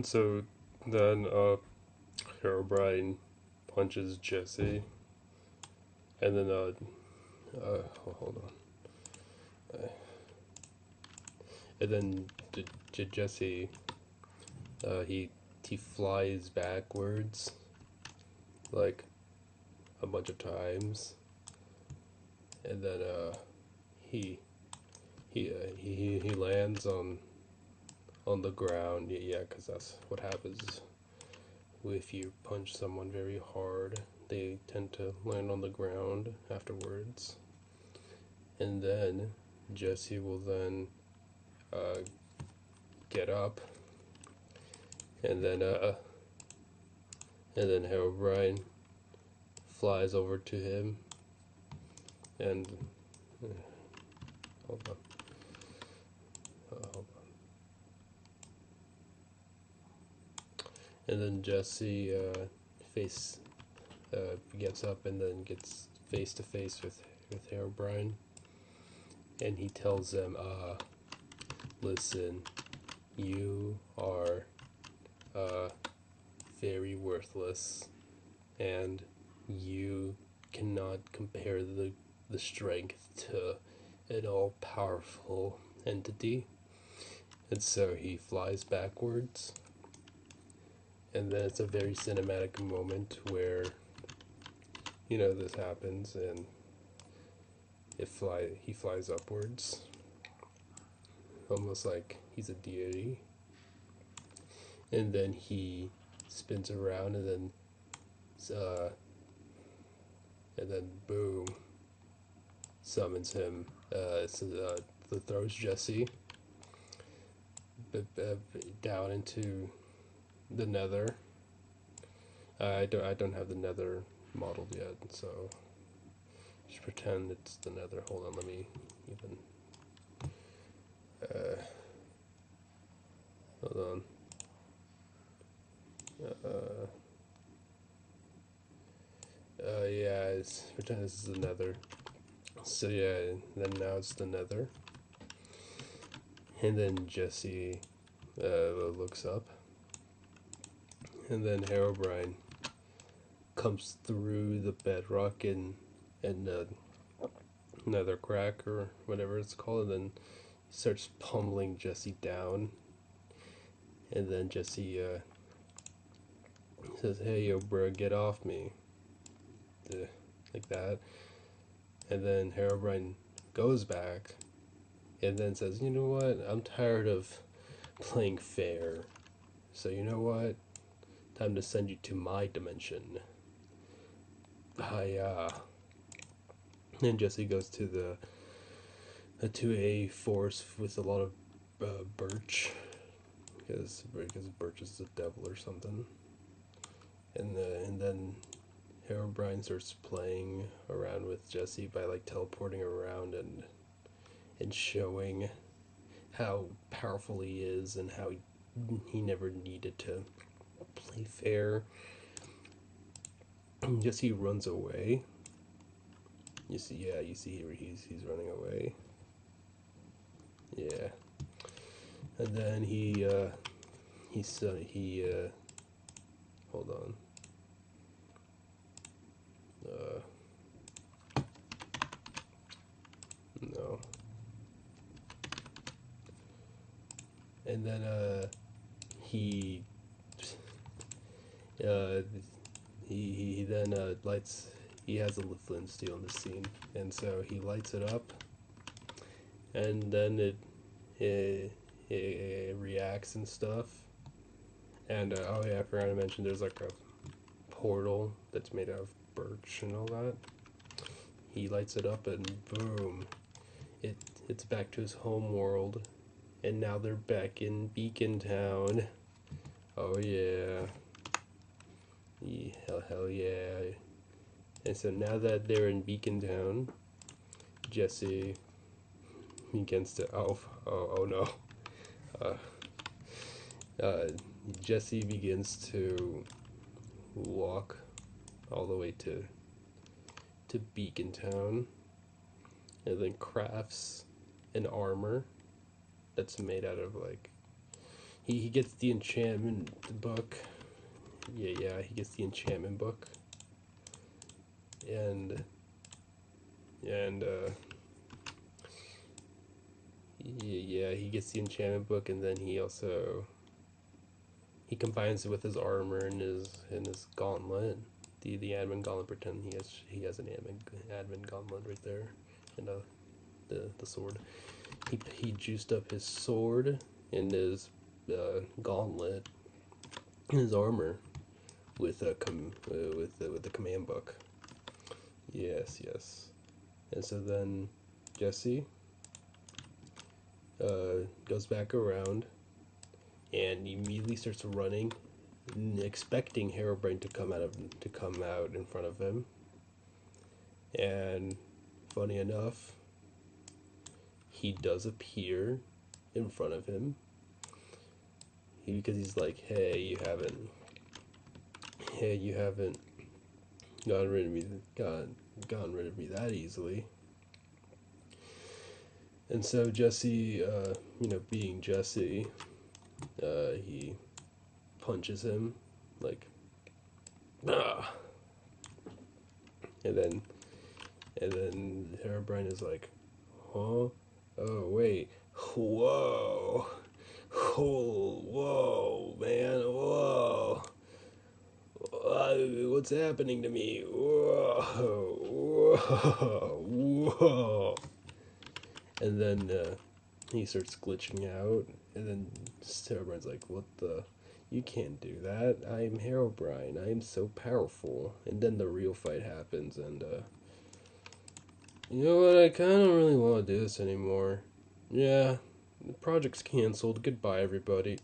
So then Herobrine punches Jesse, and then hold on, and then Jesse he flies backwards like a bunch of times, and then he lands on the ground. Yeah, because that's what happens if you punch someone very hard. They tend to land on the ground afterwards, and then Jesse will then uh, get up, and then Herobrine flies over to him, and uh, hold on, hold on, and then Jesse face gets up and then gets face to face with Herobrine, and he tells him, "Listen, you are uh, very worthless, and you cannot compare the strength to an all powerful entity." And so he flies backwards, and then it's a very cinematic moment where this happens, and he flies upwards, almost like he's a deity, and then he spins around, uh, and then boom, summons him. Throws Jesse down into the Nether. I don't have the Nether modeled yet, so just pretend it's the Nether. Hold on, let me even. Hold on. Yeah, pretend this is the Nether. So yeah, then now it's the Nether, and then Jesse looks up, and then Herobrine comes through the bedrock and Nether crack or whatever it's called, and then starts pummeling Jesse down, and then Jesse says, "Hey, yo, bro, get off me," like that, and then Herobrine goes back, and then says, "You know what? I'm tired of playing fair. So you know what? Time to send you to my dimension." Hiya. And Jesse goes to a forest with a lot of birch, because birch is the devil or something. And then Herobrine starts playing around with Jesse by like teleporting around and showing how powerful he is and how he never needed to play fair. Jesse runs away. You see here he's running away. Yeah, and then he hold on. No. And then he uh, he then lights. He has a flint steel in the scene, and so he lights it up, and then it reacts and stuff. And oh yeah, I forgot to mention there's like a portal that's made out of birch and all that. He lights it up, and boom, it's back to his home world, and now they're back in Beacon Town. Oh yeah. Hell yeah. And so now that they're in Beacon Town, Jesse begins to oh no. Uh, Jesse begins to walk all the way to Beacon Town, and then crafts an armor that's made out of like he gets the enchantment book. Yeah, he gets the enchantment book. And yeah, he gets the enchantment book, and then he combines it with his armor and his gauntlet, the admin gauntlet. Pretend he has an admin gauntlet right there, and the sword. He juiced up his sword and his gauntlet and his armor with with the command book. Yes. And so then Jesse goes back around and immediately starts running, expecting Herobrine to come out in front of him. And funny enough, he does appear in front of him. Because he's like, hey, you haven't gotten rid of me that easily. And so Jesse, being Jesse, he punches him, like, ah. And then Herobrine is like, huh? Oh wait, whoa, whoa, man, whoa. What's happening to me? Whoa. And then he starts glitching out, and then Herobrine's like, what the? You can't do that. I'm Herobrine. I am so powerful. And then the real fight happens, and you know what? I kind of don't really want to do this anymore. Yeah, the project's canceled. Goodbye, everybody.